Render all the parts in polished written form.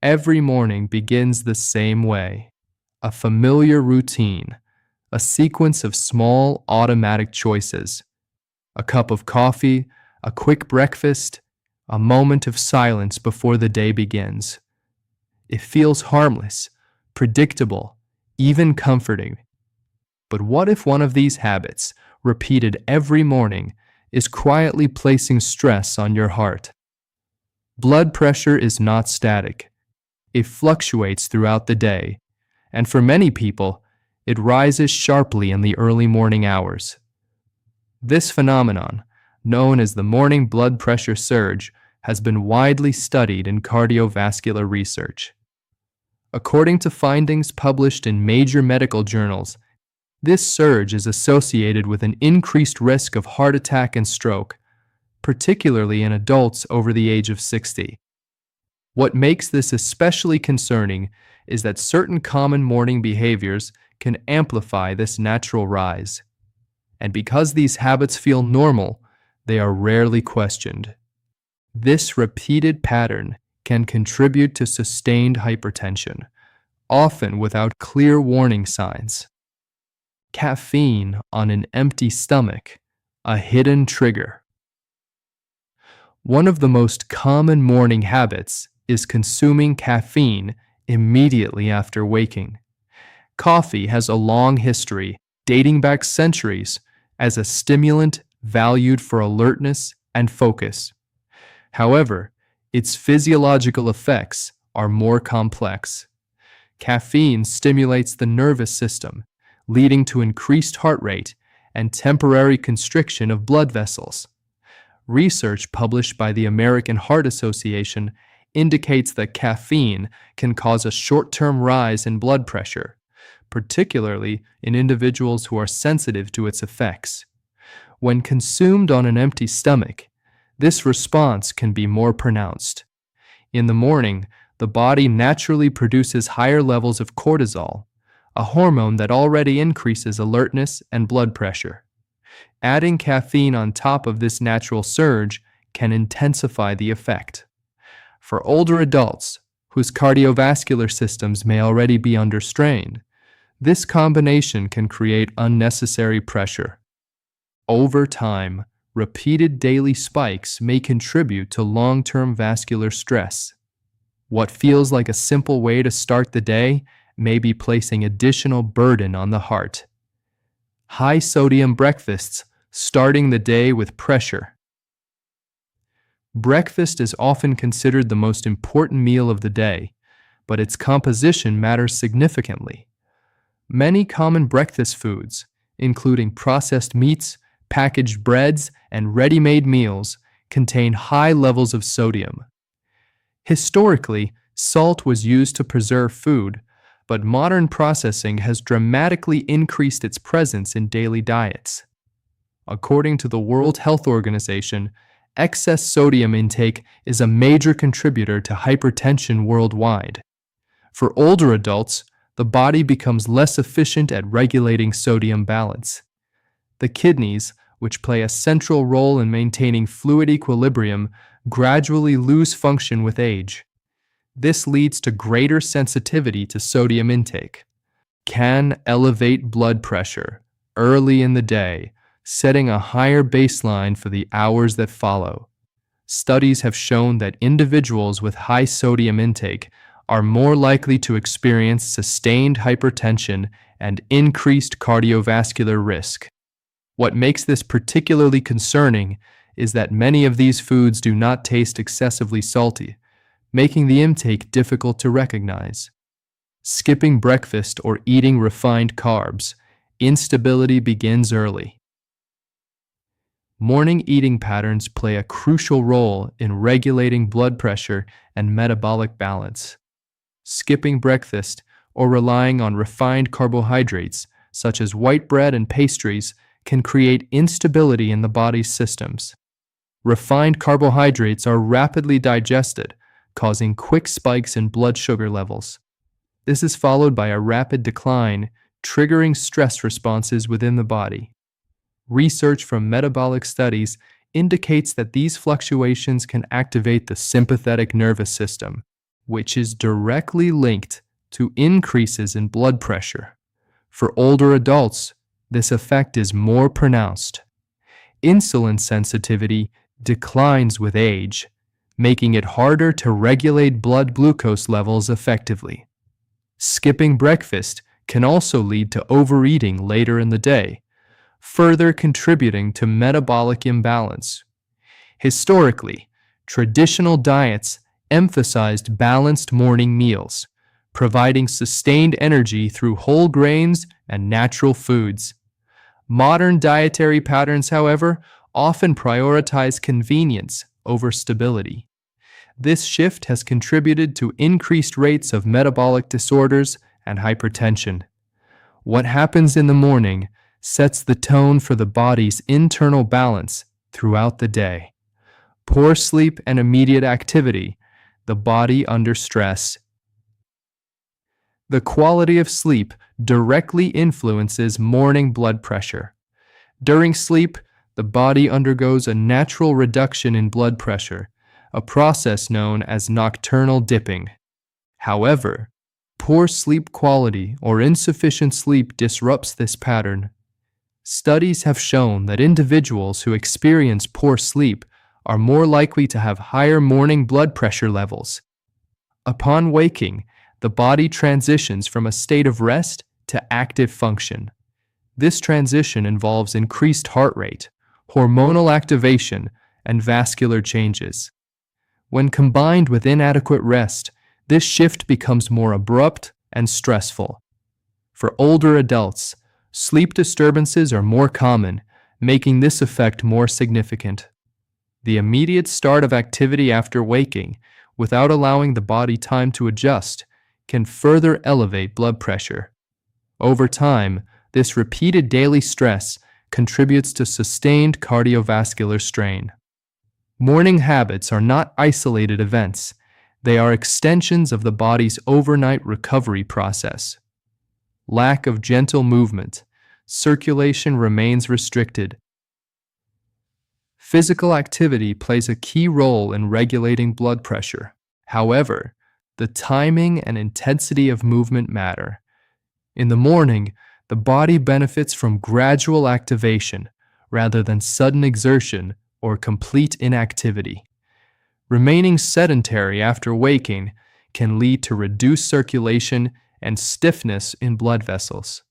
Every morning begins the same way, a familiar routine, a sequence of small automatic choices, a cup of coffee, a quick breakfast, a moment of silence before the day begins. It feels harmless, predictable, even comforting. But what if one of these habits, repeated every morning, is quietly placing stress on your heart? Blood pressure is not static. It fluctuates throughout the day, and for many people, it rises sharply in the early morning hours. This phenomenon, known as the morning blood pressure surge, has been widely studied in cardiovascular research. According to findings published in major medical journals, this surge is associated with an increased risk of heart attack and stroke, particularly in adults over the age of 60. What makes this especially concerning is that certain common morning behaviors can amplify this natural rise. And because these habits feel normal, they are rarely questioned. This repeated pattern can contribute to sustained hypertension, often without clear warning signs. Caffeine on an empty stomach, a hidden trigger. One of the most common morning habits is consuming caffeine immediately after waking. Coffee has a long history, dating back centuries, as a stimulant valued for alertness and focus. However, its physiological effects are more complex. Caffeine stimulates the nervous system, leading to increased heart rate and temporary constriction of blood vessels. Research published by the American Heart Association indicates that caffeine can cause a short-term rise in blood pressure, particularly in individuals who are sensitive to its effects. When consumed on an empty stomach, this response can be more pronounced. In the morning, the body naturally produces higher levels of cortisol, a hormone that already increases alertness and blood pressure. Adding caffeine on top of this natural surge can intensify the effect. For older adults, whose cardiovascular systems may already be under strain, this combination can create unnecessary pressure. Over time, repeated daily spikes may contribute to long-term vascular stress. What feels like a simple way to start the day may be placing additional burden on the heart. High-sodium breakfasts, starting the day with pressure. Breakfast is often considered the most important meal of the day, but its composition matters significantly. Many common breakfast foods, including processed meats, packaged breads, and ready-made meals, contain high levels of sodium. Historically, salt was used to preserve food, but modern processing has dramatically increased its presence in daily diets. According to the World Health Organization, excess sodium intake is a major contributor to hypertension worldwide. For older adults, the body becomes less efficient at regulating sodium balance. The kidneys, which play a central role in maintaining fluid equilibrium, gradually lose function with age. This leads to greater sensitivity to sodium intake, can elevate blood pressure early in the day, setting a higher baseline for the hours that follow. Studies have shown that individuals with high sodium intake are more likely to experience sustained hypertension and increased cardiovascular risk. What makes this particularly concerning is that many of these foods do not taste excessively salty, making the intake difficult to recognize. Skipping breakfast or eating refined carbs, instability begins early. Morning eating patterns play a crucial role in regulating blood pressure and metabolic balance. Skipping breakfast or relying on refined carbohydrates, such as white bread and pastries, can create instability in the body's systems. Refined carbohydrates are rapidly digested, causing quick spikes in blood sugar levels. This is followed by a rapid decline, triggering stress responses within the body. Research from metabolic studies indicates that these fluctuations can activate the sympathetic nervous system, which is directly linked to increases in blood pressure. For older adults, this effect is more pronounced. Insulin sensitivity declines with age, making it harder to regulate blood glucose levels effectively. Skipping breakfast can also lead to overeating later in the day, further contributing to metabolic imbalance. Historically, traditional diets emphasized balanced morning meals, providing sustained energy through whole grains and natural foods. Modern dietary patterns, however, often prioritize convenience over stability. This shift has contributed to increased rates of metabolic disorders and hypertension. What happens in the morning sets the tone for the body's internal balance throughout the day. Poor sleep and immediate activity, the body under stress. The quality of sleep directly influences morning blood pressure. During sleep, the body undergoes a natural reduction in blood pressure, a process known as nocturnal dipping. However, poor sleep quality or insufficient sleep disrupts this pattern. Studies have shown that individuals who experience poor sleep are more likely to have higher morning blood pressure levels. Upon waking, the body transitions from a state of rest to active function. This transition involves increased heart rate, hormonal activation, and vascular changes. When combined with inadequate rest, this shift becomes more abrupt and stressful. For older adults, sleep disturbances are more common, making this effect more significant. The immediate start of activity after waking, without allowing the body time to adjust, can further elevate blood pressure. Over time, this repeated daily stress contributes to sustained cardiovascular strain. Morning habits are not isolated events. They are extensions of the body's overnight recovery process. Lack of gentle movement. Circulation remains restricted. Physical activity plays a key role in regulating blood pressure. However, the timing and intensity of movement matter. In the morning, the body benefits from gradual activation rather than sudden exertion or complete inactivity. Remaining sedentary after waking can lead to reduced circulation and stiffness in blood vessels.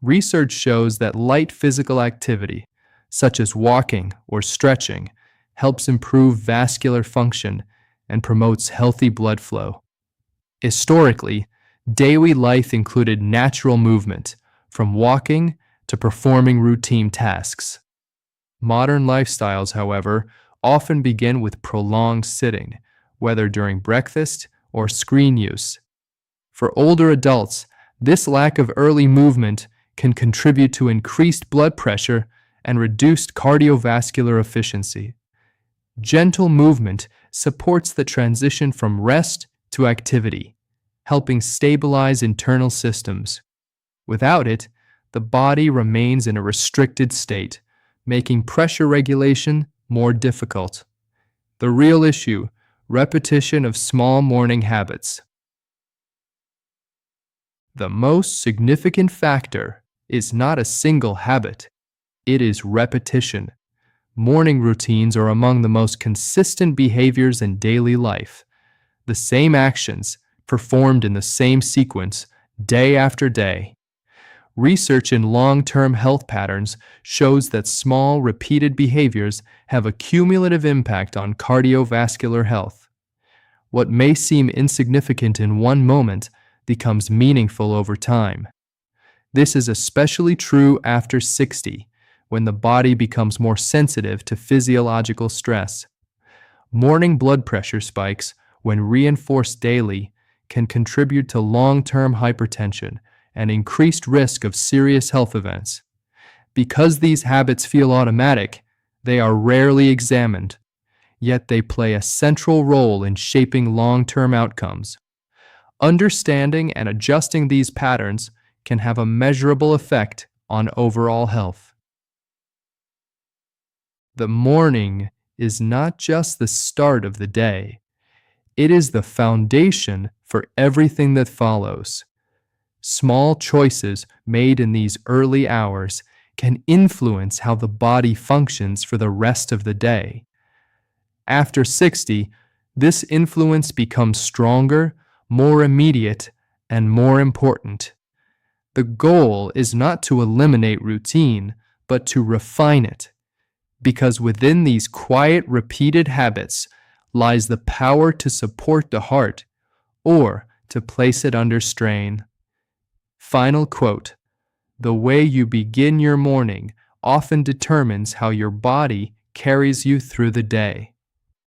Research shows that light physical activity, such as walking or stretching, helps improve vascular function and promotes healthy blood flow. Historically, daily life included natural movement, from walking to performing routine tasks. Modern lifestyles, however, often begin with prolonged sitting, whether during breakfast or screen use. For older adults, this lack of early movement can contribute to increased blood pressure and reduced cardiovascular efficiency. Gentle movement supports the transition from rest to activity, helping stabilize internal systems. Without it, the body remains in a restricted state, making pressure regulation more difficult. The real issue: repetition of small morning habits. The most significant factor is not a single habit. It is repetition. Morning routines are among the most consistent behaviors in daily life. The same actions, performed in the same sequence, day after day. Research in long-term health patterns shows that small, repeated behaviors have a cumulative impact on cardiovascular health. What may seem insignificant in one moment becomes meaningful over time. This is especially true after 60, when the body becomes more sensitive to physiological stress. Morning blood pressure spikes, when reinforced daily, can contribute to long-term hypertension and increased risk of serious health events. Because these habits feel automatic, they are rarely examined, yet they play a central role in shaping long-term outcomes. Understanding and adjusting these patterns can have a measurable effect on overall health. The morning is not just the start of the day. It is the foundation for everything that follows. Small choices made in these early hours can influence how the body functions for the rest of the day. After 60, this influence becomes stronger, more immediate, and more important. The goal is not to eliminate routine, but to refine it, because within these quiet, repeated habits lies the power to support the heart or to place it under strain. Final quote: "The way you begin your morning often determines how your body carries you through the day."